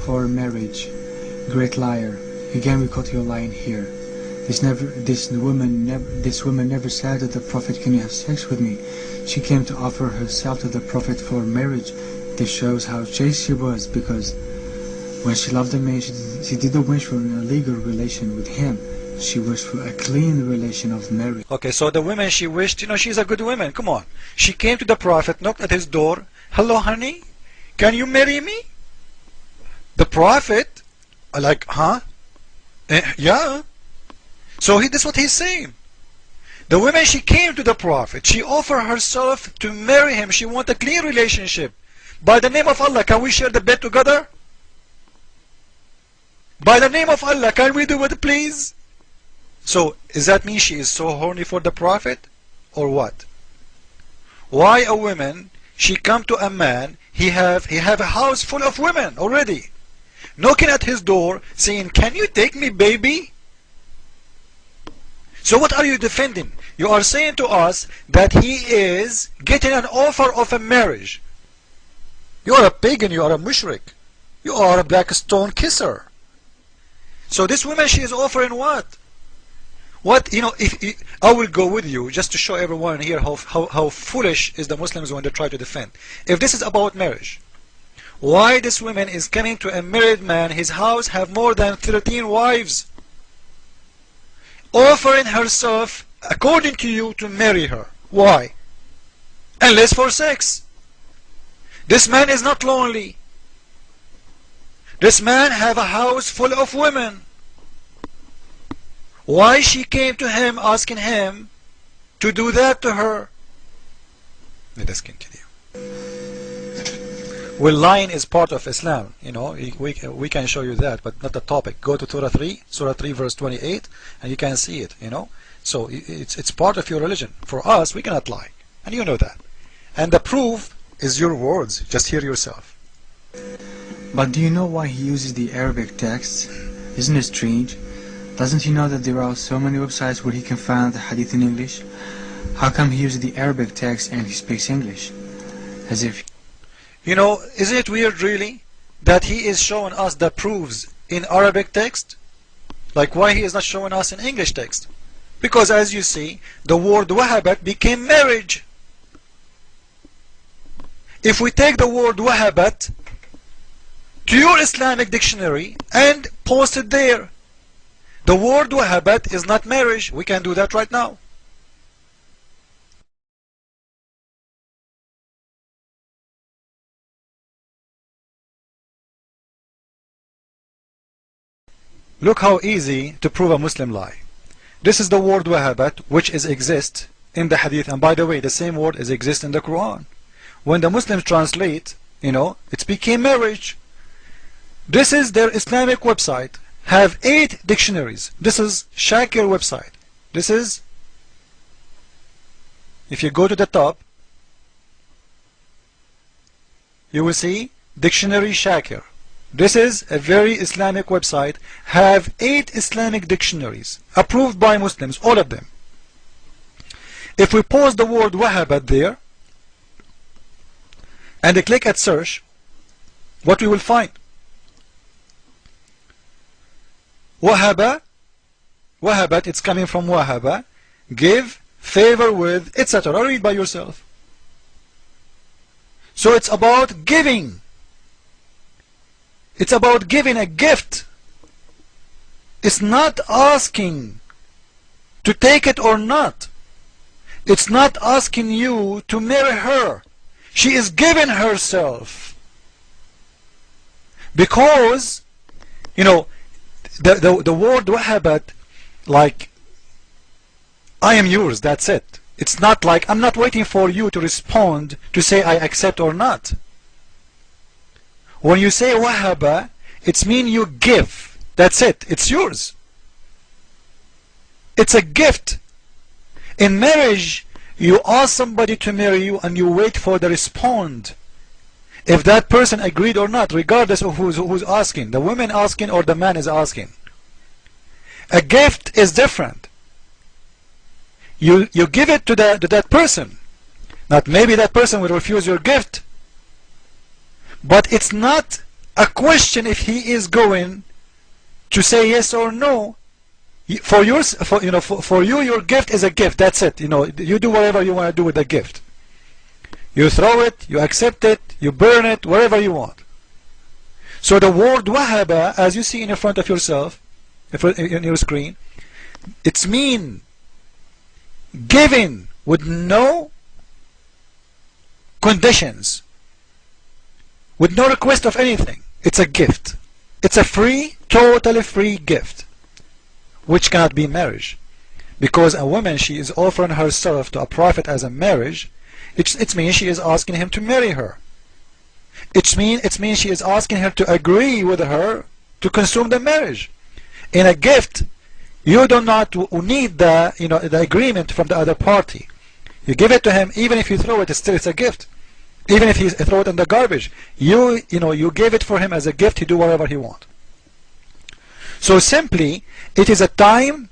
for marriage. Great liar. Again we caught you lying here. This woman never said to the Prophet, can you have sex with me? She came to offer herself to the Prophet for marriage. This shows how chaste she was, because when she loved a man, she didn't wish for a legal relation with him. She wished for a clean relation of marriage. Okay, so the woman she wished, she's a good woman, come on. She came to the Prophet, knocked at his door. Hello, honey, can you marry me? The Prophet, like, huh? Yeah. So this is what he's saying. The woman, she came to the Prophet. She offered herself to marry him. She wanted a clear relationship. By the name of Allah, can we share the bed together? By the name of Allah, can we do it, please? So, does that mean she is so horny for the Prophet? Or what? Why a woman, she come to a man, he have a house full of women already, knocking at his door, saying, can you take me, baby? So what are you defending? You are saying to us that he is getting an offer of a marriage. You are a pagan, you are a mushrik. You are a black stone kisser. So this woman, she is offering what? What, if I will go with you just to show everyone here how foolish is the Muslims when they try to defend. If this is about marriage, why this woman is coming to a married man, his house have more than 13 wives, offering herself, according to you, to marry her? Why? Unless for sex. This man is not lonely. This man have a house full of women. Why she came to him asking him to do that to her? Let us continue. Well, lying is part of Islam, we can show you that, but not the topic. Go to Surah 3 verse 28 and you can see it, so it's part of your religion. For us, we cannot lie, and you know that, and the proof is your words. Just hear yourself. But do you know why he uses the Arabic text? Isn't it strange? Doesn't he know that there are so many websites where he can find the hadith in English? How come he uses the Arabic text and he speaks English? As if... isn't it weird really that he is showing us the proofs in Arabic text? Like, why he is not showing us in English text? Because as you see, the word wahabat became marriage. If we take the word wahabat to your Islamic dictionary and post it there, the word wahabat is not marriage. We can do that right now. Look how easy to prove a Muslim lie. This is the word wahabat, which exists in the hadith, and by the way, the same word exists in the Quran. When the Muslims translate, it became marriage. This is their Islamic website, have 8 dictionaries. This is Shakir website. This is, if you go to the top, you will see Dictionary Shakir. This is a very Islamic website, have 8 Islamic dictionaries, approved by Muslims, all of them. If we post the word wahabat there, and click at search, what we will find? Wahabat, it's coming from wahaba, give, favor with, etc. Read by yourself. So it's about giving. It's about giving a gift. It's not asking to take it or not. It's not asking you to marry her. She is giving herself. Because, the word wahabat, like, I am yours, that's it. It's not like, I'm not waiting for you to respond to say I accept or not. When you say wahaba, it means you give. That's it. It's yours. It's a gift. In marriage, you ask somebody to marry you and you wait for the response. If that person agreed or not, regardless of who's asking, the woman asking or the man is asking. A gift is different. You give it to that person. Not maybe that person will refuse your gift, but it's not a question if he is going to say yes or no. For you, your gift is a gift. That's it. You do whatever you want to do with the gift. You throw it, you accept it, you burn it, wherever you want. So the word wahaba, as you see in front of yourself, in your screen, it's mean giving with no conditions, with no request of anything. It's a gift. It's a free, totally free gift, which cannot be marriage. Because a woman, she is offering herself to a prophet as a marriage. It means she is asking him to marry her. It means she is asking her to agree with her to consume the marriage. In a gift, you do not need the agreement from the other party. You give it to him, even if you throw it, it's a gift. Even if he throw it in the garbage, you give it for him as a gift. He do whatever he wants. So simply, it is a time,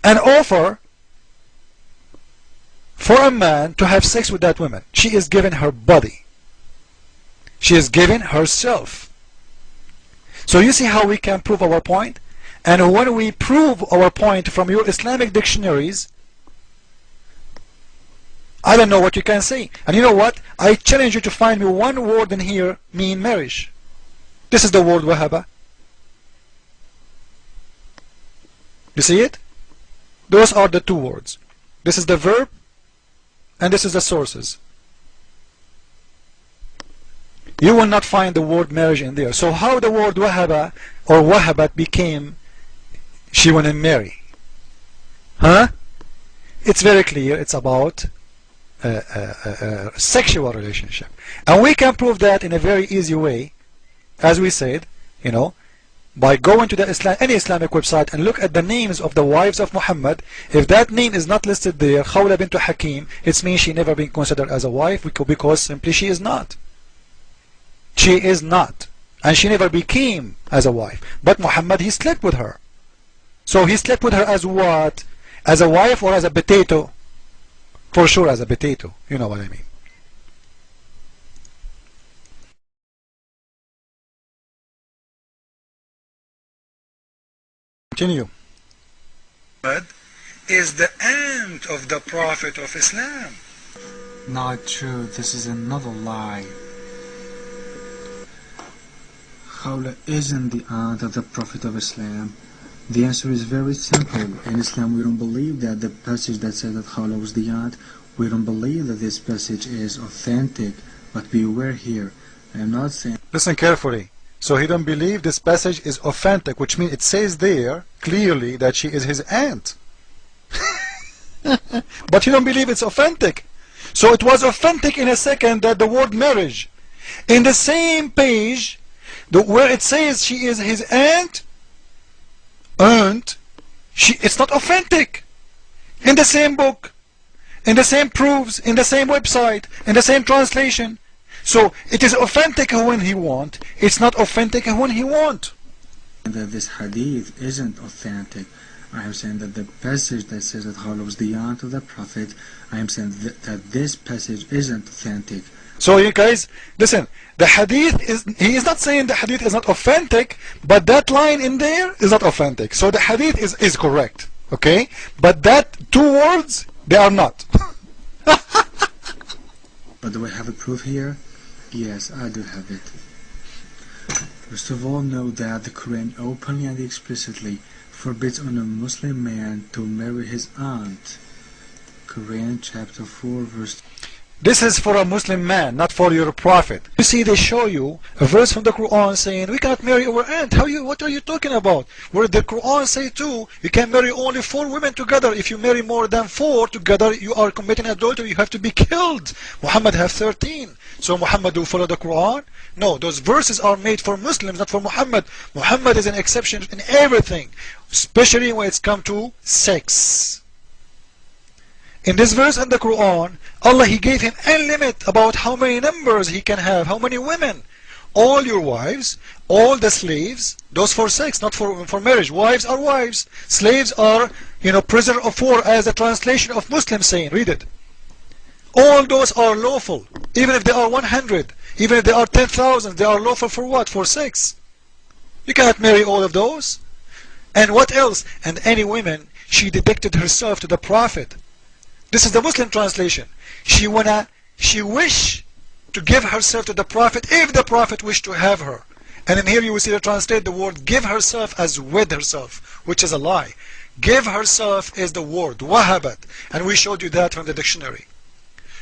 an offer for a man to have sex with that woman. She is given her body. She is given herself. So you see how we can prove our point? And when we prove our point from your Islamic dictionaries, I don't know what you can say. And you know what? I challenge you to find me one word in here mean marriage. This is the word wahaba. You see it? Those are the two words. This is the verb, and this is the sources. You will not find the word marriage in there. So how the word wahaba or wahabat became she want to marry? Huh? It's very clear. It's about a sexual relationship. And we can prove that in a very easy way, as we said, by going to the any Islamic website and look at the names of the wives of Muhammad. If that name is not listed there, Khaula bint Hakim, it means she never been considered as a wife, because simply she is not. She is not. And she never became as a wife. But Muhammad, he slept with her. So he slept with her as what? As a wife or as a potato? For sure as a potato. You know what I mean. Continue. Muhammad is the aunt of the Prophet of Islam. Not true. This is another lie. Khaula isn't the aunt of the Prophet of Islam. The answer is very simple. In Islam, we don't believe that the passage that says that Khaula was the aunt, we don't believe that this passage is authentic. But beware here. I am not saying... Listen carefully. So he don't believe this passage is authentic, which means it says there clearly that she is his aunt. But he don't believe it's authentic. So it was authentic in a second that the word marriage, in the same page where it says she is his aunt, it's not authentic. In the same book, in the same proofs, in the same website, in the same translation. So it is authentic when he want. It's not authentic when he want. That this hadith isn't authentic. I am saying that the passage that says that Khaula was the aunt of the Prophet, I am saying that this passage isn't authentic. So you guys, listen, the hadith he is not saying the hadith is not authentic, but that line in there is not authentic. So the hadith is correct, okay? But that two words, they are not. But do I have a proof here? Yes, I do have it. First of all, know that the Quran openly and explicitly forbids on a Muslim man to marry his aunt. Quran chapter 4 verse... This is for a Muslim man, not for your prophet. You see, they show you a verse from the Quran saying, we cannot marry our aunt. What are you talking about? Where the Quran say too, you can marry only 4 women together. If you marry more than 4 together, you are committing adultery. You have to be killed. Muhammad have 13. So Muhammad will follow the Quran? No, those verses are made for Muslims, not for Muhammad. Muhammad is an exception in everything, especially when it's come to sex. In this verse in the Quran, Allah, He gave him a limit about how many numbers he can have, how many women. All your wives, all the slaves, those for sex, not for marriage. Wives are wives. Slaves are, prisoner of war, as the translation of Muslims saying. Read it. All those are lawful, even if they are 100. Even if there are 10,000, they are lawful for what? For 6. You cannot marry all of those. And what else? And any woman, she dedicated herself to the Prophet. This is the Muslim translation. She wish to give herself to the Prophet if the Prophet wished to have her. And in here you will see the translate the word give herself as with herself, which is a lie. Give herself is the word, wahabat. And we showed you that from the dictionary.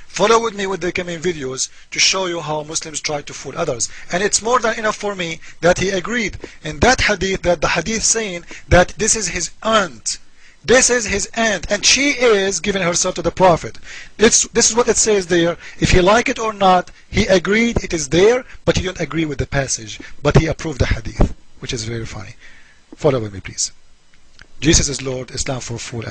Follow with me with the coming videos to show you how Muslims try to fool others. And it's more than enough for me that he agreed in that hadith, that the hadith saying that this is his aunt. This is his aunt, and she is giving herself to the Prophet. This is what it says there. If he like it or not, he agreed it is there, but he didn't agree with the passage. But he approved the hadith, which is very funny. Follow with me, please. Jesus is Lord, Islam for fool.